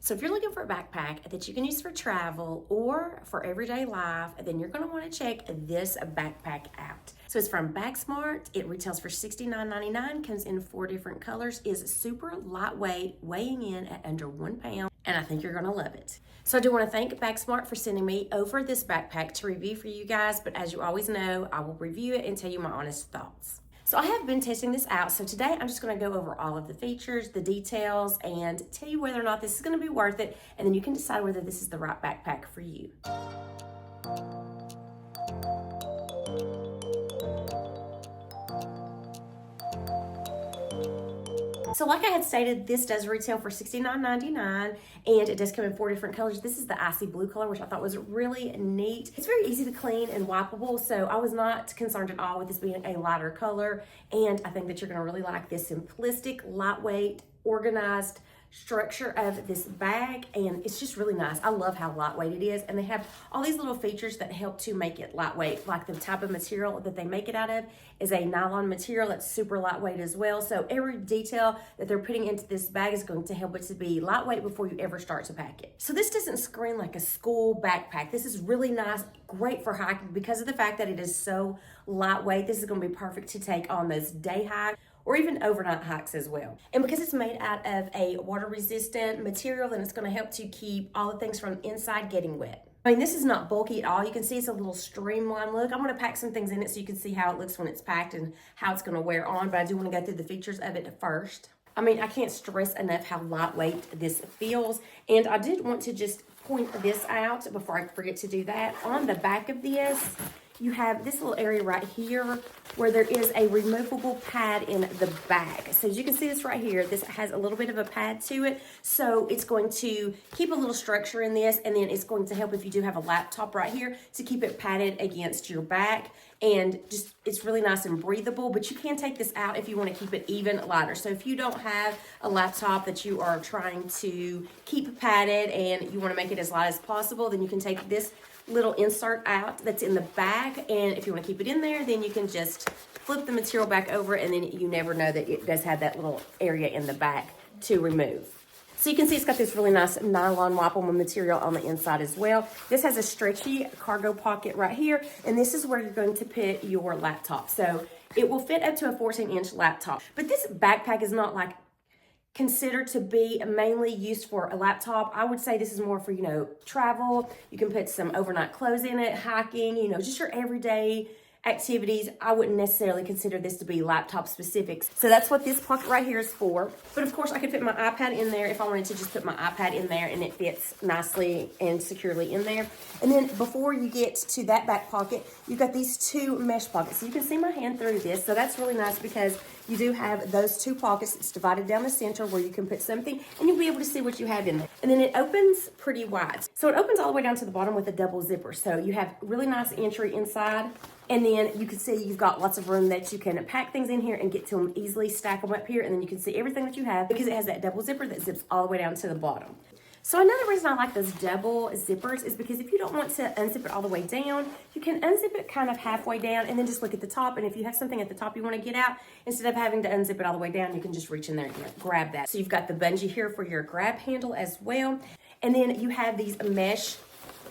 So if you're looking for a backpack that you can use for travel or for everyday life, then you're going to want to check this backpack out. So it's from BAGSMART. It retails for $69.99, comes in 4 different colors, is super lightweight, weighing in at under 1 pound, and I think you're going to love it. So I do want to thank BAGSMART for sending me over this backpack to review for you guys, but as you always know, I will review it and tell you my honest thoughts. So I have been testing this out, so today I'm just going to go over all of the features, the details, and tell you whether or not this is going to be worth it, and then you can decide whether this is the right backpack for you. So like I had stated, this does retail for $69.99, and it does come in 4 different colors. This is the icy blue color, which I thought was really neat. It's very easy to clean and wipeable, so I was not concerned at all with this being a lighter color, and I think that you're gonna really like this simplistic, lightweight, organized structure of this bag, and it's just really nice. I love how lightweight it is, and they have all these little features that help to make it lightweight. Like the type of material that they make it out of is a nylon material that's super lightweight as well, so every detail that they're putting into this bag is going to help it to be lightweight before you ever start to pack it. So this doesn't scream like a school backpack. This is really nice, great for hiking because of the fact that it is so lightweight. This is going to be perfect to take on those day hikes or even overnight hikes as well. And because it's made out of a water resistant material, then it's gonna help to keep all the things from inside getting wet. I mean, this is not bulky at all. You can see it's a little streamlined look. I'm gonna pack some things in it so you can see how it looks when it's packed and how it's gonna wear on, but I do wanna go through the features of it first. I mean, I can't stress enough how lightweight this feels. And I did want to just point this out before I forget to do that. On the back of this, you have this little area right here where there is a removable pad in the bag. So as you can see this right here, this has a little bit of a pad to it. So it's going to keep a little structure in this, and then it's going to help if you do have a laptop right here to keep it padded against your back. And just, it's really nice and breathable, but you can take this out if you want to keep it even lighter. So if you don't have a laptop that you are trying to keep padded and you want to make it as light as possible, then you can take this little insert out that's in the bag, and if you want to keep it in there, then you can just flip the material back over, and then you never know that it does have that little area in the back to remove. So you can see it's got this really nice nylon wipeable material on the inside as well. This has a stretchy cargo pocket right here, and this is where you're going to put your laptop. So it will fit up to a 14-inch laptop. But this backpack is not like considered to be mainly used for a laptop. I would say this is more for, travel. You can put some overnight clothes in it, hiking, just your everyday activities. I wouldn't necessarily consider this to be laptop specific. So that's what this pocket right here is for. But of course I could fit my iPad in there if I wanted to just put my iPad in there, and it fits nicely and securely in there. And then before you get to that back pocket, you've got these 2 mesh pockets. So you can see my hand through this. So that's really nice because you do have those 2 pockets. It's divided down the center where you can put something, and you'll be able to see what you have in there. And then it opens pretty wide. So it opens all the way down to the bottom with a double zipper. So you have really nice entry inside. And then you can see you've got lots of room that you can pack things in here and get to them easily, stack them up here, and then you can see everything that you have because it has that double zipper that zips all the way down to the bottom. So another reason I like those double zippers is because if you don't want to unzip it all the way down, you can unzip it kind of halfway down and then just look at the top. And if you have something at the top you want to get out, instead of having to unzip it all the way down, you can just reach in there and grab that. So you've got the bungee here for your grab handle as well. And then you have these mesh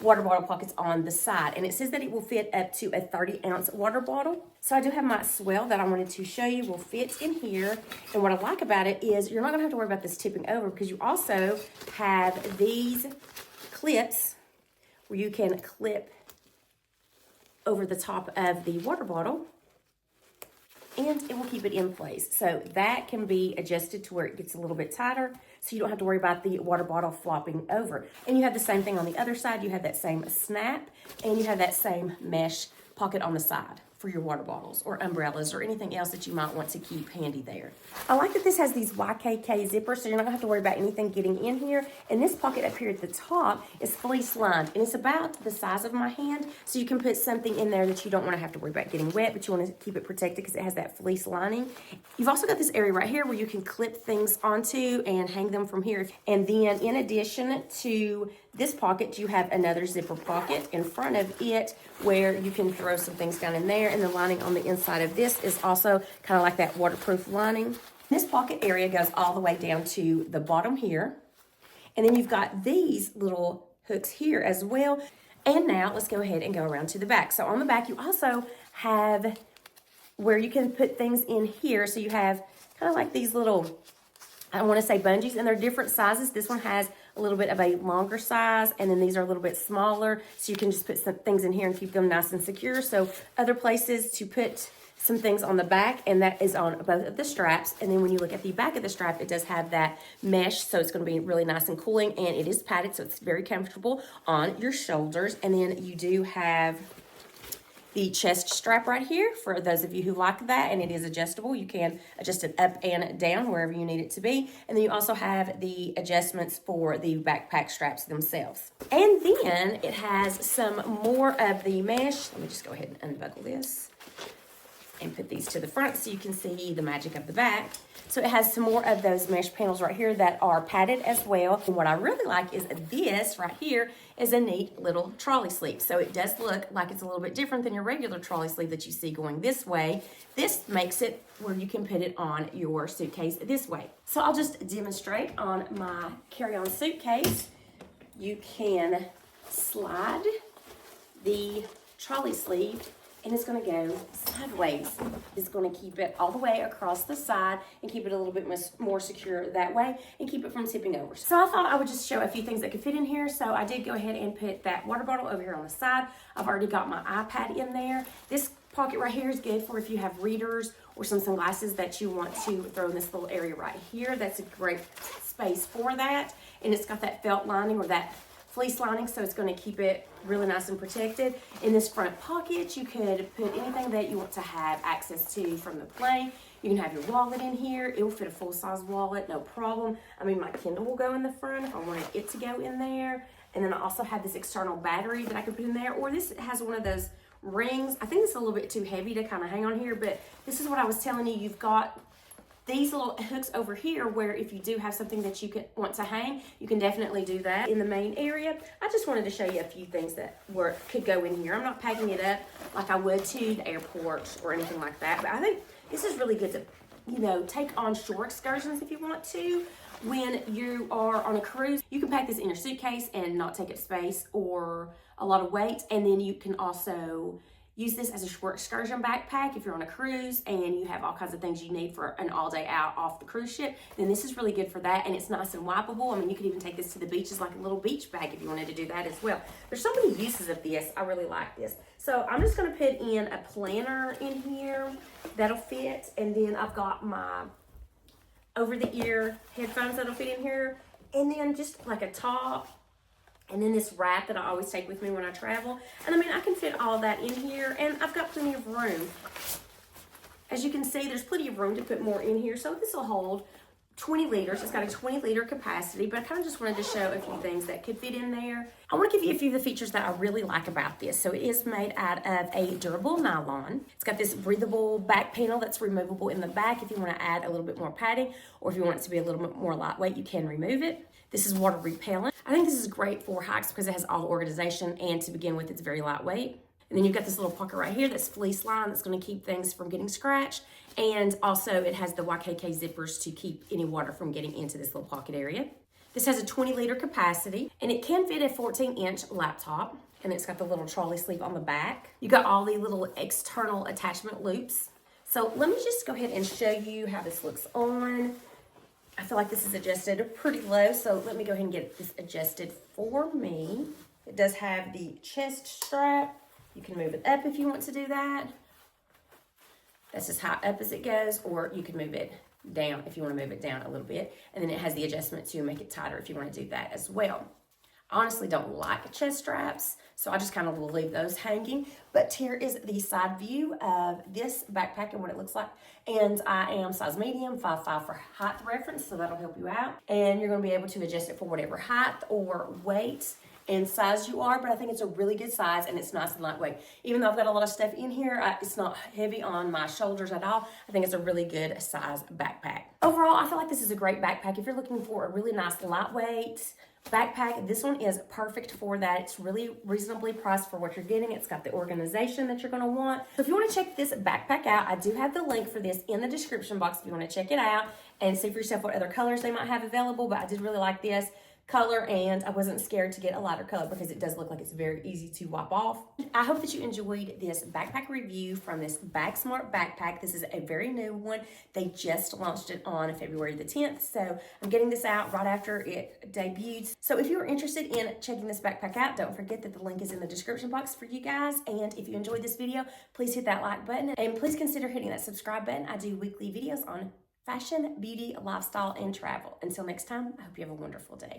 water bottle pockets on the side, and it says that it will fit up to a 30-ounce water bottle. So I do have my swell that I wanted to show you will fit in here, and what I like about it is you're not gonna have to worry about this tipping over because you also have these clips where you can clip over the top of the water bottle, and it will keep it in place. So that can be adjusted to where it gets a little bit tighter, so you don't have to worry about the water bottle flopping over. And you have the same thing on the other side. You have that same snap, and you have that same mesh pocket on the side for your water bottles or umbrellas or anything else that you might want to keep handy there. I like that this has these YKK zippers, so you're not gonna have to worry about anything getting in here. And this pocket up here at the top is fleece lined, and it's about the size of my hand, so you can put something in there that you don't wanna have to worry about getting wet, but you wanna keep it protected because it has that fleece lining. You've also got this area right here where you can clip things onto and hang them from here. And then in addition to this pocket, you have another zipper pocket in front of it where you can throw some things down in there, and the lining on the inside of this is also kind of like that waterproof lining. This pocket area goes all the way down to the bottom here, And then you've got these little hooks here as well. And now let's go ahead and go around to the back. So on the back, you also have where you can put things in here. So you have kind of like these little, I want to say bungees, and they're different sizes. This one has a little bit of a longer size, and then these are a little bit smaller. So you can just put some things in here and keep them nice and secure. So other places to put some things on the back, and that is on both of the straps. And then when you look at the back of the strap, it does have that mesh, so it's going to be really nice and cooling, and it is padded, so it's very comfortable on your shoulders. And then you do have the chest strap right here for those of you who like that, and it is adjustable. You can adjust it up and down wherever you need it to be. And then you also have the adjustments for the backpack straps themselves. And then it has some more of the mesh. Let me just go ahead and unbuckle this and put these to the front so you can see the magic of the back. So it has some more of those mesh panels right here that are padded as well. And what I really like is this right here is a neat little trolley sleeve. So it does look like it's a little bit different than your regular trolley sleeve that you see going this way. This makes it where you can put it on your suitcase this way. So I'll just demonstrate on my carry-on suitcase. You can slide the trolley sleeve, and it's going to go sideways. It's going to keep it all the way across the side and keep it a little bit more secure that way and keep it from tipping over. So I thought I would just show a few things that could fit in here. So I did go ahead and put that water bottle over here on the side. I've already got my iPad in there. This pocket right here is good for if you have readers or some sunglasses that you want to throw in this little area right here. That's a great space for that. And it's got that felt lining or that fleece lining, so it's going to keep it really nice and protected. In this front pocket, you could put anything that you want to have access to from the plane. You can have your wallet in here. It will fit a full-size wallet, no problem. I mean, my Kindle will go in the front if I wanted it to go in there. And then I also have this external battery that I could put in there, or this has one of those rings. I think it's a little bit too heavy to kind of hang on here, but this is what I was telling you. You've got these little hooks over here where if you do have something that you want to hang, you can definitely do that in the main area. I just wanted to show you a few things that could go in here. I'm not packing it up like I would to the airport or anything like that, but I think this is really good to, you know, take on shore excursions if you want to. When you are on a cruise, you can pack this in your suitcase and not take up space or a lot of weight, and then you can also use this as a short excursion backpack if you're on a cruise and you have all kinds of things you need for an all day out off the cruise ship. Then this is really good for that, and it's nice and wipeable. I mean, you could even take this to the beach as like a little beach bag if you wanted to do that as well. There's so many uses of this. I really like this. So I'm just going to put in a planner in here that'll fit, and then I've got my over-the-ear headphones that'll fit in here, and then just like a top, and then this wrap that I always take with me when I travel. And I mean, I can fit all that in here, and I've got plenty of room. As you can see, there's plenty of room to put more in here. So this will hold 20 liters. It's got a 20-liter capacity, but I kind of just wanted to show a few things that could fit in there. I want to give you a few of the features that I really like about this. So it is made out of a durable nylon. It's got this breathable back panel that's removable in the back if you want to add a little bit more padding, or if you want it to be a little bit more lightweight, you can remove it. This is water repellent. I think this is great for hikes because it has all organization, and to begin with, it's very lightweight. And then you've got this little pocket right here that's fleece lined that's going to keep things from getting scratched. And also it has the YKK zippers to keep any water from getting into this little pocket area. This has a 20-liter capacity, and it can fit a 14-inch laptop. And it's got the little trolley sleeve on the back. You got all the little external attachment loops. So let me just go ahead and show you how this looks on. I feel like this is adjusted pretty low, so let me go ahead and get this adjusted for me. It does have the chest strap. You can move it up if you want to do that. That's as high up as it goes, or you can move it down if you want to move it down a little bit. And then it has the adjustment to make it tighter if you want to do that as well. I honestly don't like chest straps, so I just kind of will leave those hanging. But here is the side view of this backpack and what it looks like. And I am size medium, 5'5" for height reference, so that'll help you out. And you're going to be able to adjust it for whatever height or weight and size you are, but I think it's a really good size, and it's nice and lightweight. Even though I've got a lot of stuff in here, it's not heavy on my shoulders at all. I think it's a really good size backpack. Overall, I feel like this is a great backpack. If you're looking for a really nice lightweight backpack, this one is perfect for that. It's really reasonably priced for what you're getting. It's got the organization that you're going to want. So if you want to check this backpack out, I do have the link for this in the description box if you want to check it out and see for yourself what other colors they might have available. But I did really like this. color, and I wasn't scared to get a lighter color because it does look like it's very easy to wipe off. I hope that you enjoyed this backpack review from this BAGSMART backpack. This is a very new one. They just launched it on February the 10th, so I'm getting this out right after it debuted. So if you're interested in checking this backpack out, don't forget that the link is in the description box for you guys. And if you enjoyed this video, please hit that like button and please consider hitting that subscribe button. I do weekly videos on fashion, beauty, lifestyle, and travel. Until next time, I hope you have a wonderful day.